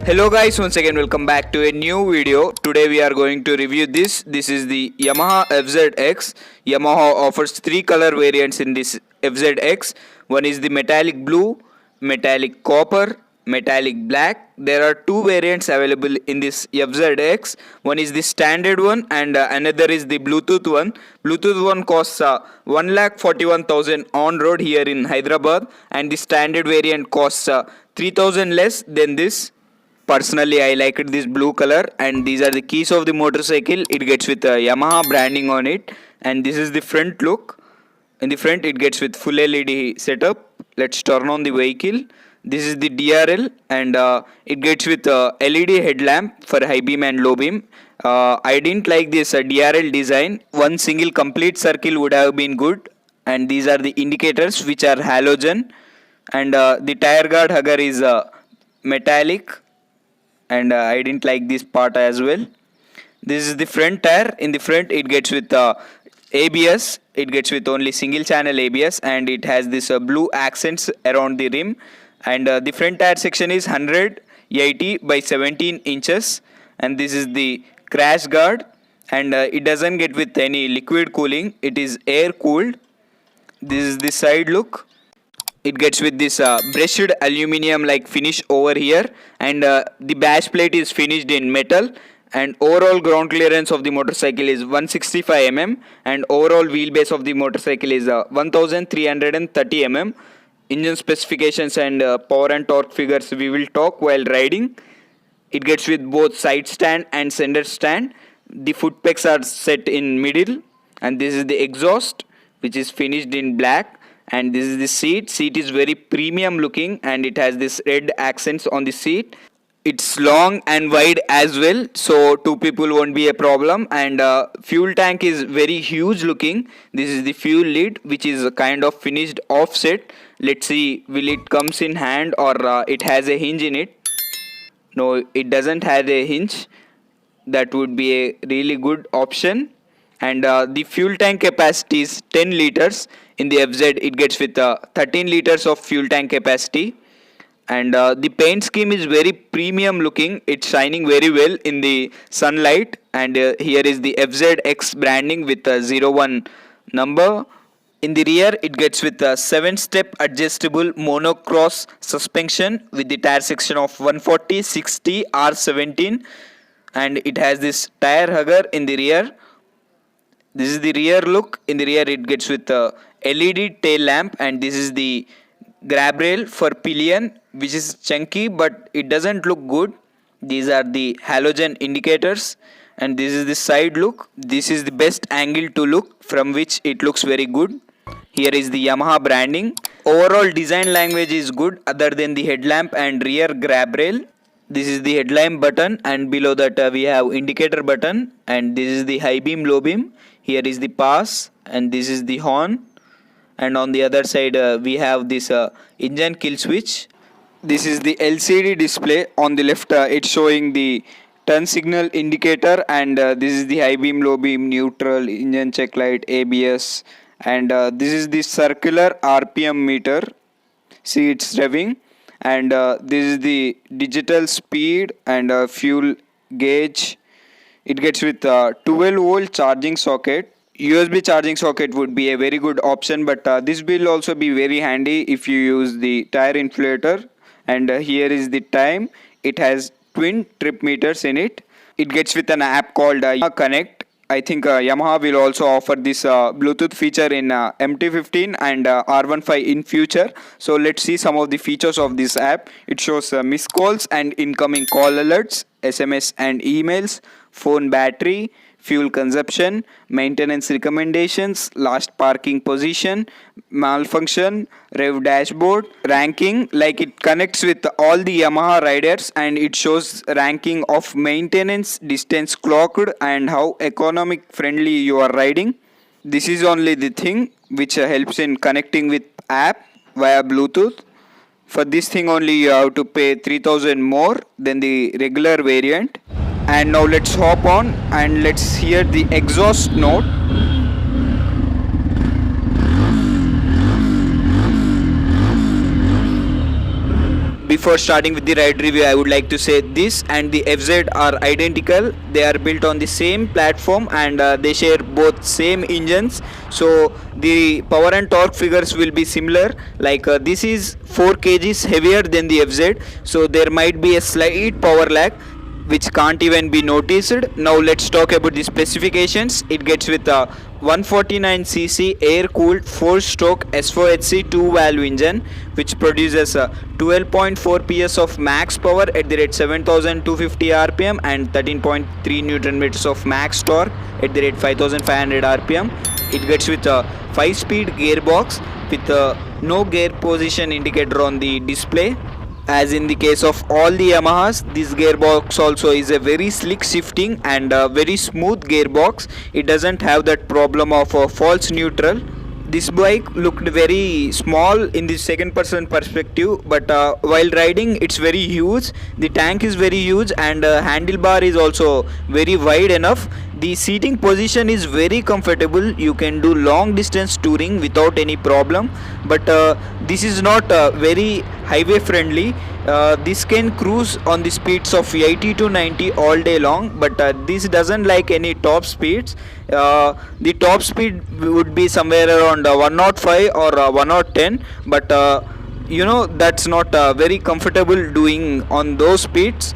Hello guys, once again welcome back to a new video. Today we are going to review this. This is the Yamaha FZX. Yamaha offers three color variants in this FZX. One is the metallic blue, metallic copper, metallic black. There are two variants available in this FZX. One is the standard one and another is the Bluetooth one. Bluetooth one costs 1,41,000 on road here in Hyderabad, and the standard variant costs 3,000 less than this. Personally, I liked this blue color, and these are the keys of the motorcycle. It gets with Yamaha branding on it, and this is the front look. In the front, it gets with full LED setup. Let's turn on the vehicle. This is the DRL, and it gets with LED headlamp for high beam and low beam. I didn't like this DRL design. One single complete circle would have been good, and these are the indicators which are halogen, and the tire guard hugger is metallic, and I didn't like this part as well. This is the front tire. In the front, it gets with ABS. It gets with only single channel ABS, and it has this blue accents around the rim, and the front tire section is 180 by 17 inches, and this is the crash guard, and it doesn't get with any liquid cooling. It is air cooled. This is the side look. It gets with this brushed aluminium like finish over here, and the bash plate is finished in metal, and overall ground clearance of the motorcycle is 165 mm, and overall wheelbase of the motorcycle is 1330 mm. Engine specifications and power and torque figures we will talk while riding. It gets with both side stand and center stand. The foot pegs are set in middle, and this is the exhaust which is finished in black. And this is the seat is very premium looking, and it has this red accents on the seat. It's long and wide as well, so two people won't be a problem. And fuel tank is very huge looking. This is the fuel lid which is kind of finished offset. Let's see, will it comes in hand or it has a hinge in it. No, it doesn't have a hinge. That would be a really good option. And the fuel tank capacity is 10 liters. In the FZ, it gets with 13 liters of fuel tank capacity, and the paint scheme is very premium looking. It's shining very well in the sunlight, and here is the FZX branding with a 01 number. In the rear, it gets with a 7-step adjustable monocross suspension with the tire section of 140 60 R17, and it has this tire hugger in the rear. This is the rear look. In the rear, it gets with a LED tail lamp, and this is the grab rail for pillion, which is chunky but it doesn't look good. These are the halogen indicators, and this is the side look. This is the best angle to look from which it looks very good. Here is the Yamaha branding. Overall design language is good other than the headlamp and rear grab rail. This is the headlamp button, and below that we have indicator button, and this is the high beam low beam. Here is the pass, and this is the horn, and on the other side we have this engine kill switch. This is the LCD display. On the left it's showing the turn signal indicator, and this is the high beam low beam, neutral, engine check light, ABS, and this is the circular RPM meter. See, it's revving, and this is the digital speed and fuel gauge. It gets with 12-volt charging socket. USB charging socket would be a very good option, but this will also be very handy if you use the tire inflator. And here is the time. It has twin trip meters in it. It gets with an app called Yamaha Connect. I think Yamaha will also offer this Bluetooth feature in MT15 and R15 in future. So let's see some of the features of this app. It shows missed calls and incoming call alerts, SMS and emails, phone battery, fuel consumption, maintenance recommendations, last parking position, malfunction, rev dashboard, ranking. Like, it connects with all the Yamaha riders, and it shows ranking of maintenance, distance clocked, and how economic friendly you are riding. This is only the thing which helps in connecting with app via Bluetooth. For this thing only you have to pay 3,000 more than the regular variant. And now let's hop on and let's hear the exhaust note. before starting with the ride review, I would like to say this and the FZ are identical. They are built on the same platform, and they share both same engines, so the power and torque figures will be similar. Like this is 4 kgs heavier than the FZ, so there might be a slight power lag which can't even be noticed. Now let's talk about the specifications. It gets with a 149cc air-cooled 4-stroke S4HC 2-valve engine which produces a 12.4 PS of max power at the rate 7250 rpm and 13.3 Newton meters of max torque at the rate 5500 rpm. It gets with a 5-speed gearbox with no gear position indicator on the display. As in the case of all the Yamahas, this gearbox also is a very slick shifting and very smooth gearbox. It doesn't have that problem of false neutral. This bike looked very small in the second person perspective, but while riding it's very huge. The tank is very huge, and handlebar is also very wide enough. The seating position is very comfortable. You can do long distance touring without any problem, but this is not very highway friendly. This can cruise on the speeds of 80 to 90 all day long, but this doesn't like any top speeds. The top speed would be somewhere around 105 or 110, but that's not very comfortable doing on those speeds.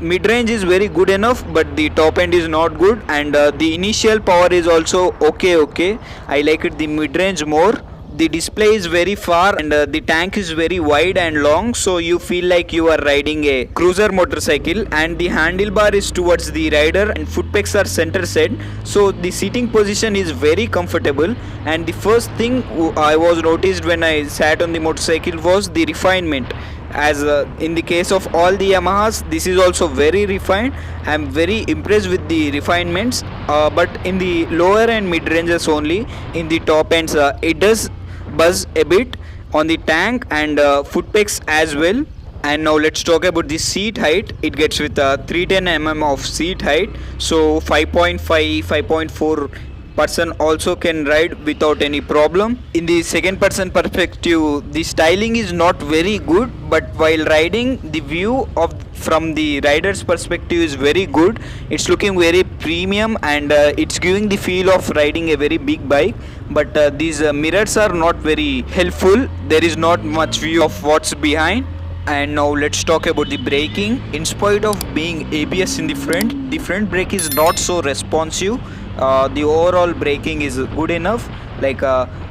Mid-range is very good enough, but the top end is not good, and the initial power is also okay. I like it the mid-range more. The display is very far, and the tank is very wide and long, so you feel like you are riding a cruiser motorcycle. And the handlebar is towards the rider and foot pegs are center set, so the seating position is very comfortable. And the first thing I was noticed when I sat on the motorcycle was the refinement. As in the case of all the Yamahas, this is also very refined. I am very impressed with the refinements, but in the lower and mid ranges only. In the top ends it does buzz a bit on the tank and foot pegs as well. And now let's talk about the seat height. It gets with 310 mm of seat height, so 5.4 person also can ride without any problem. In the second person perspective, the styling is not very good, but while riding, the view of from the rider's perspective is very good. It's looking very premium, and it's giving the feel of riding a very big bike. But these mirrors are not very helpful. There is not much view of what's behind. And now let's talk about the braking. In spite of being ABS in the front brake is not so responsive. The overall braking is good enough. Like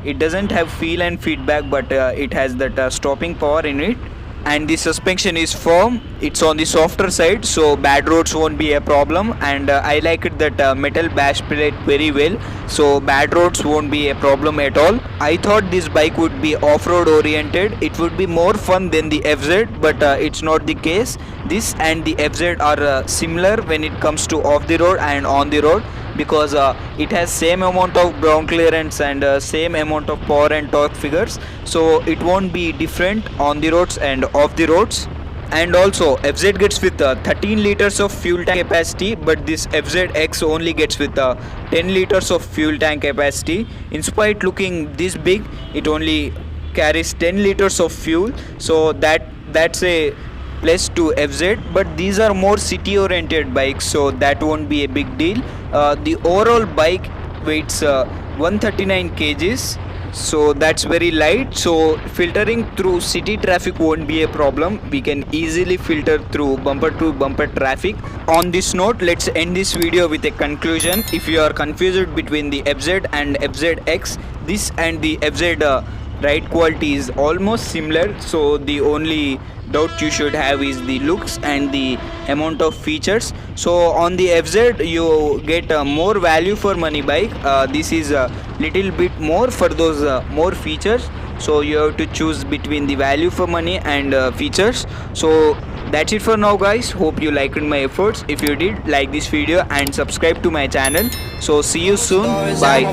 it doesn't have feel and feedback, but it has that stopping power in it. And the suspension is firm. It's on the softer side, so bad roads won't be a problem. And I like it that metal bash plate very well, so bad roads won't be a problem at all. I thought this bike would be off-road oriented. It would be more fun than the FZ, but it's not the case. This and the FZ are similar when it comes to off the road and on the road, because it has same amount of ground clearance and same amount of power and torque figures, so it won't be different on the roads and off the roads. And also FZ gets with 13 liters of fuel tank capacity, but this FZX only gets with 10 liters of fuel tank capacity. In spite looking this big, it only carries 10 liters of fuel, so that's a plus to FZ. But these are more city oriented bikes, so that won't be a big deal. The overall bike weighs 139 kgs, so that's very light, so filtering through city traffic won't be a problem. We can easily filter through bumper to bumper traffic. On this note, let's end this video with a conclusion. If you are confused between the FZ and FZX, this and the FZ ride quality is almost similar, so the only doubt you should have is the looks and the amount of features. So on the FZ you get more value for money bike. This is a little bit more for those more features, so you have to choose between the value for money and features. So that's it for now guys. Hope you liked my efforts. If you did, like this video and subscribe to my channel. So see you soon. Bye.